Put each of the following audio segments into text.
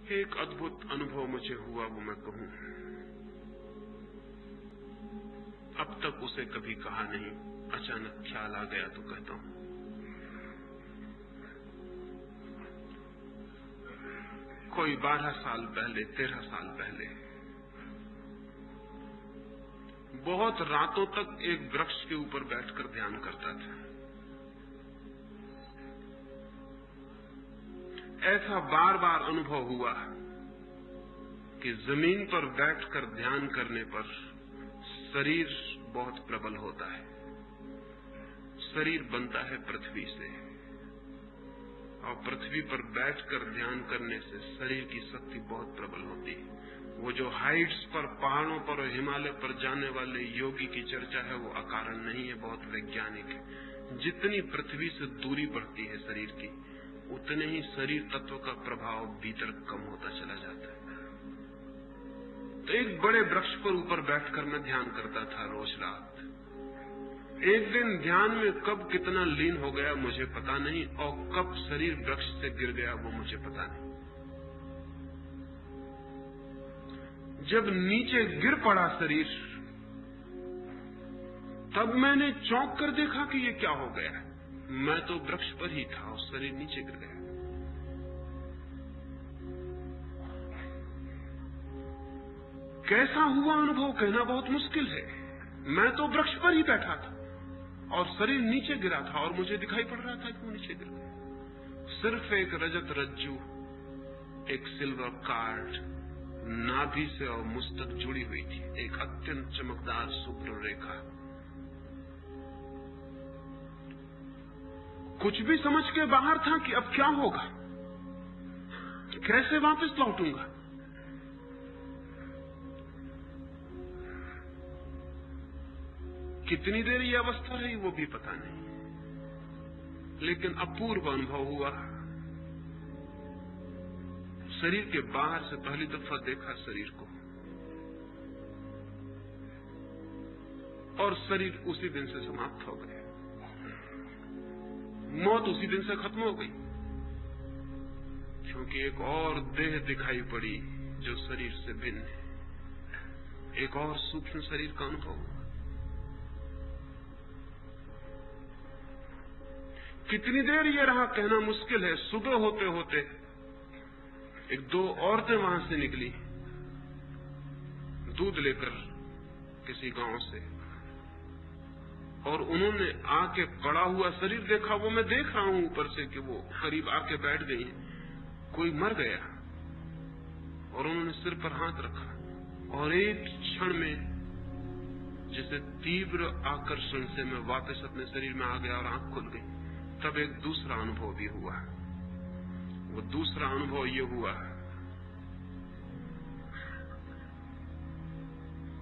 एक अद्भुत अनुभव मुझे हुआ, वो मैं कहूं। अब तक उसे कभी कहा नहीं, अचानक ख्याल आ गया तो कहता हूं। कोई 12 साल पहले, 13 साल पहले, बहुत रातों तक एक वृक्ष के ऊपर बैठकर ध्यान करता था। ऐसा बार बार अनुभव हुआ कि जमीन पर बैठकर ध्यान करने पर शरीर बहुत प्रबल होता है। शरीर बनता है पृथ्वी से, और पृथ्वी पर बैठकर ध्यान करने से शरीर की शक्ति बहुत प्रबल होती है। वो जो हाइट्स पर, पहाड़ों पर और हिमालय पर जाने वाले योगी की चर्चा है, वो अकारण नहीं है, बहुत वैज्ञानिक है। जितनी पृथ्वी से दूरी बढ़ती है शरीर की, उतने ही शरीर तत्व का प्रभाव भीतर कम होता चला जाता है। तो एक बड़े वृक्ष पर ऊपर बैठकर मैं ध्यान करता था रोज रात। एक दिन ध्यान में कब कितना लीन हो गया मुझे पता नहीं, और कब शरीर वृक्ष से गिर गया वो मुझे पता नहीं। जब नीचे गिर पड़ा शरीर, तब मैंने चौंक कर देखा कि ये क्या हो गया। मैं तो वृक्ष पर ही था और शरीर नीचे गिर गया। कैसा हुआ अनुभव कहना बहुत मुश्किल है। मैं तो वृक्ष पर ही बैठा था और शरीर नीचे गिरा था, और मुझे दिखाई पड़ रहा था कि वो नीचे गिर गया। सिर्फ एक रजत रज्जू, एक सिल्वर कार्ड नाभि से और मुझ तक जुड़ी हुई थी, एक अत्यंत चमकदार शुभ्र रेखा। कुछ भी समझ के बाहर था कि अब क्या होगा, कैसे वापस लौटूंगा। कितनी देर ये अवस्था रही वो भी पता नहीं, लेकिन अपूर्व अनुभव हुआ। शरीर के बाहर से पहली दफा देखा शरीर को, और शरीर उसी दिन से समाप्त हो गया। मौत उसी दिन से खत्म हो गई, क्योंकि एक और देह दिखाई पड़ी जो शरीर से भिन्न है। एक और सूक्ष्म शरीर का अनुभव हुआ। कितनी देर ये रहा कहना मुश्किल है। सुबह होते होते एक दो औरतें वहां से निकली दूध लेकर किसी गांव से, और उन्होंने आके पड़ा हुआ शरीर देखा। वो मैं देख रहा हूं ऊपर से कि वो करीब आके बैठ गई है, कोई मर गया। और उन्होंने सिर पर हाथ रखा, और एक क्षण में जैसे तीव्र आकर्षण से मैं वापस अपने शरीर में आ गया और आंख खुल गई। तब एक दूसरा अनुभव भी हुआ। वो दूसरा अनुभव ये हुआ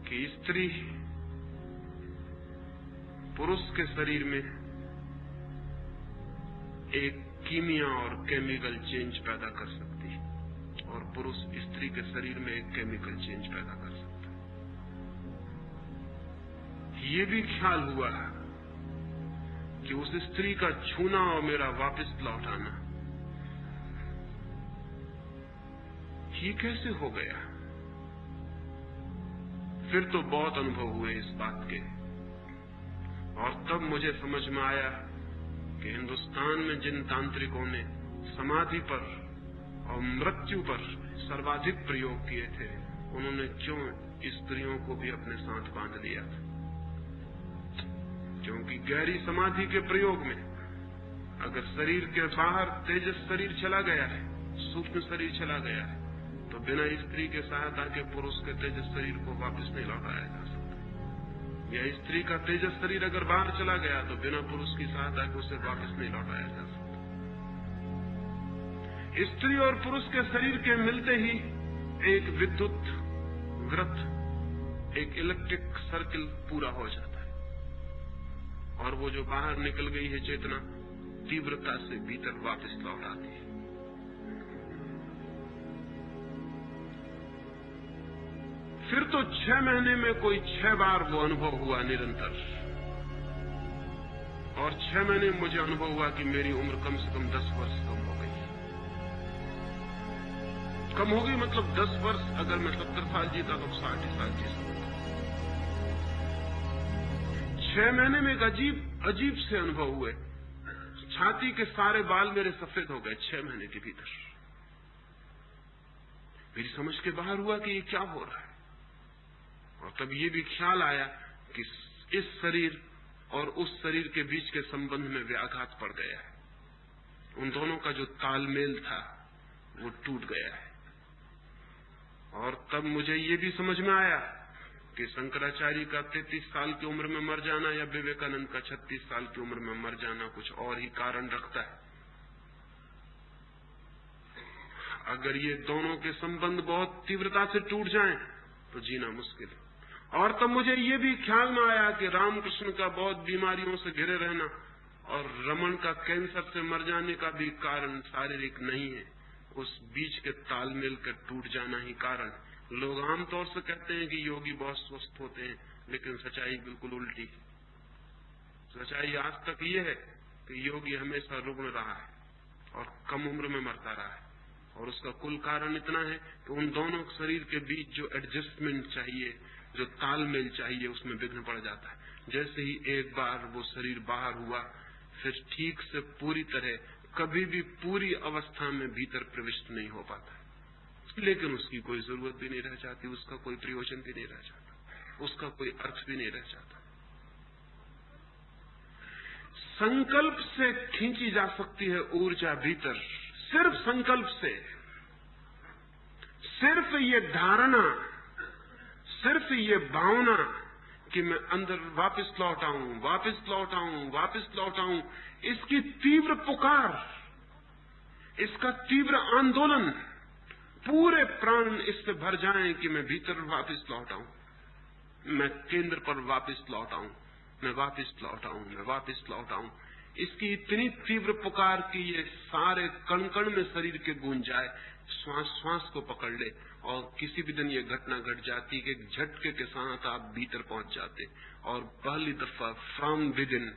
कि स्त्री पुरुष के शरीर में एक कीमिया और केमिकल चेंज पैदा कर सकती है, और पुरुष स्त्री के शरीर में एक केमिकल चेंज पैदा कर सकता है। ये भी ख्याल हुआ कि उस स्त्री का छूना और मेरा वापस लौट आना, ये कैसे हो गया। फिर तो बहुत अनुभव हुए इस बात के, और तब मुझे समझ में आया कि हिंदुस्तान में जिन तांत्रिकों ने समाधि पर और मृत्यु पर सर्वाधिक प्रयोग किए थे, उन्होंने क्यों स्त्रियों को भी अपने साथ बांध लिया था। क्योंकि गहरी समाधि के प्रयोग में अगर शरीर के बाहर तेजस शरीर चला गया है, सूक्ष्म शरीर चला गया है, तो बिना स्त्री के सहायता के पुरुष के तेजस शरीर को वापस नहीं लौटाया जा सकता। या स्त्री का तेजस शरीर अगर बाहर चला गया तो बिना पुरुष की सहायता के उसे वापस नहीं लौटाया जा सकता। स्त्री और पुरुष के शरीर के मिलते ही एक विद्युत वृत्त, एक इलेक्ट्रिक सर्किल पूरा हो जाता है, और वो जो बाहर निकल गई है चेतना तीव्रता से भीतर वापस लौट आती है। फिर तो 6 महीने में कोई 6 बार वो अनुभव हुआ निरंतर, और 6 महीने में मुझे अनुभव हुआ कि मेरी उम्र कम से कम 10 वर्ष कम हो गई। कम हो गई, मतलब 10 वर्ष। अगर मैं 70 साल जीता तो 60 साल जी सकता। 6 महीने में एक अजीब से अनुभव हुए। छाती के सारे बाल मेरे सफेद हो गए 6 महीने के भीतर। मेरी समझ के बाहर हुआ कि ये क्या हो रहा है। और तब ये भी ख्याल आया कि इस शरीर और उस शरीर के बीच के संबंध में व्याघात पड़ गया है। उन दोनों का जो तालमेल था वो टूट गया है। और तब मुझे ये भी समझ में आया कि शंकराचार्य का 33 साल की उम्र में मर जाना या विवेकानंद का 36 साल की उम्र में मर जाना कुछ और ही कारण रखता है। अगर ये दोनों के संबंध बहुत तीव्रता से टूट जाएं तो जीना मुश्किल है। और तब मुझे ये भी ख्याल में आया कि रामकृष्ण का बहुत बीमारियों से घिरे रहना और रमन का कैंसर से मर जाने का भी कारण शारीरिक नहीं है, उस बीच के तालमेल का टूट जाना ही कारण। लोग आमतौर से कहते हैं कि योगी बहुत स्वस्थ होते हैं, लेकिन सच्चाई बिल्कुल उल्टी। सच्चाई आज तक ये है कि योगी हमेशा रुग्ण रहा है और कम उम्र में मरता रहा है। और उसका कुल कारण इतना है कि उन दोनों शरीर के बीच जो एडजस्टमेंट चाहिए, जो तालमेल चाहिए, उसमें विघ्न पड़ जाता है। जैसे ही एक बार वो शरीर बाहर हुआ, फिर ठीक से पूरी तरह कभी भी पूरी अवस्था में भीतर प्रविष्ट नहीं हो पाता। लेकिन उसकी कोई जरूरत भी नहीं रह जाती, उसका कोई प्रयोजन भी नहीं रह जाता, उसका कोई अर्थ भी नहीं रह जाता। संकल्प से खींची जा सकती है ऊर्जा भीतर, सिर्फ संकल्प से। सिर्फ ये धारणा, सिर्फ ये भावना कि मैं अंदर वापस लौट आऊं, वापस लौट आऊं, वापस लौट आऊं, इसकी तीव्र पुकार, इसका तीव्र आंदोलन, पूरे प्राण इससे भर जाएं कि मैं भीतर वापस लौट आऊं, मैं केंद्र पर वापस लौट आऊं, मैं वापस लौट आऊं, मैं वापस लौट आऊं। इसकी इतनी तीव्र पुकार कि ये सारे कण कण में शरीर के गूंज जाए, श्वास श्वास को पकड़ ले। और किसी भी दिन ये घटना घट जाती कि एक झटके के साथ आप भीतर पहुंच जाते और पहली दफा फ्रॉम विद इन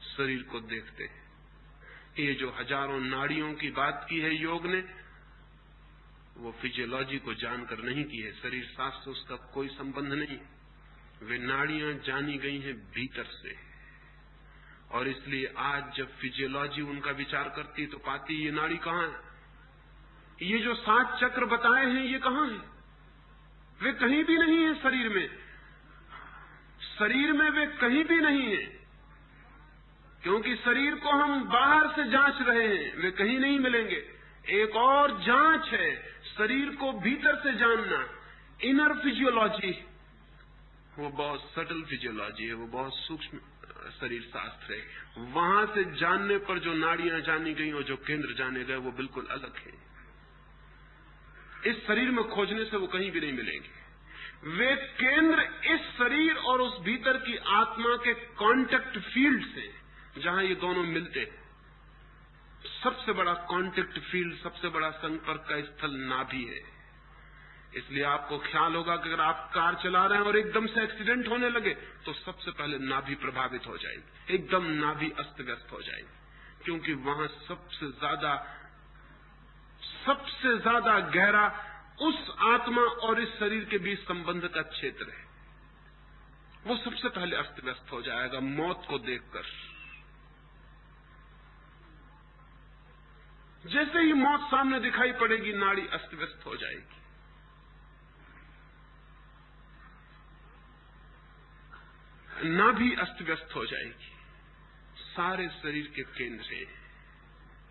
शरीर को देखते। ये जो हजारों नाड़ियों की बात की है योग ने, वो फिजियोलॉजी को जानकर नहीं की है, शरीर शास्त्र से उसका कोई संबंध नहीं। वे नाड़ियां जानी गई हैं भीतर से। और इसलिए आज जब फिजियोलॉजी उनका विचार करती तो पाती ये नाड़ी कहाँ है, ये जो 7 चक्र बताए हैं ये कहाँ हैं? वे कहीं भी नहीं है शरीर में। शरीर में वे कहीं भी नहीं है, क्योंकि शरीर को हम बाहर से जांच रहे हैं, वे कहीं नहीं मिलेंगे। एक और जांच है शरीर को भीतर से जानना, इनर फिजियोलॉजी। वो बहुत सटल फिजियोलॉजी है, वो बहुत सूक्ष्म शरीर शास्त्र है। वहां से जानने पर जो नाड़ियां जानी गई और जो केंद्र जाने गए वो बिल्कुल अलग है। इस शरीर में खोजने से वो कहीं भी नहीं मिलेंगे। वे केंद्र इस शरीर और उस भीतर की आत्मा के कांटेक्ट फील्ड से, जहां ये दोनों मिलते, सबसे बड़ा कांटेक्ट फील्ड, सबसे बड़ा संपर्क का स्थल नाभि है। इसलिए आपको ख्याल होगा कि अगर आप कार चला रहे हैं और एकदम से एक्सीडेंट होने लगे तो सबसे पहले नाभि प्रभावित हो जाएगी, एकदम नाभि अस्त व्यस्त हो जाएगी, क्योंकि वहां सबसे ज्यादा गहरा उस आत्मा और इस शरीर के बीच संबंध का क्षेत्र है। वो सबसे पहले अस्त व्यस्त हो जाएगा मौत को देखकर। जैसे ही मौत सामने दिखाई पड़ेगी, नाड़ी अस्त व्यस्त हो जाएगी। नाभि अस्त व्यस्त हो जाएगी। सारे शरीर के केंद्र है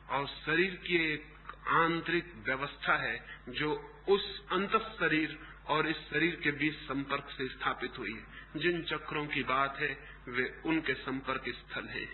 और शरीर की एक आंतरिक व्यवस्था है जो उस अंतः शरीर और इस शरीर के बीच संपर्क से स्थापित हुई है। जिन चक्रों की बात है वे उनके संपर्क स्थल हैं।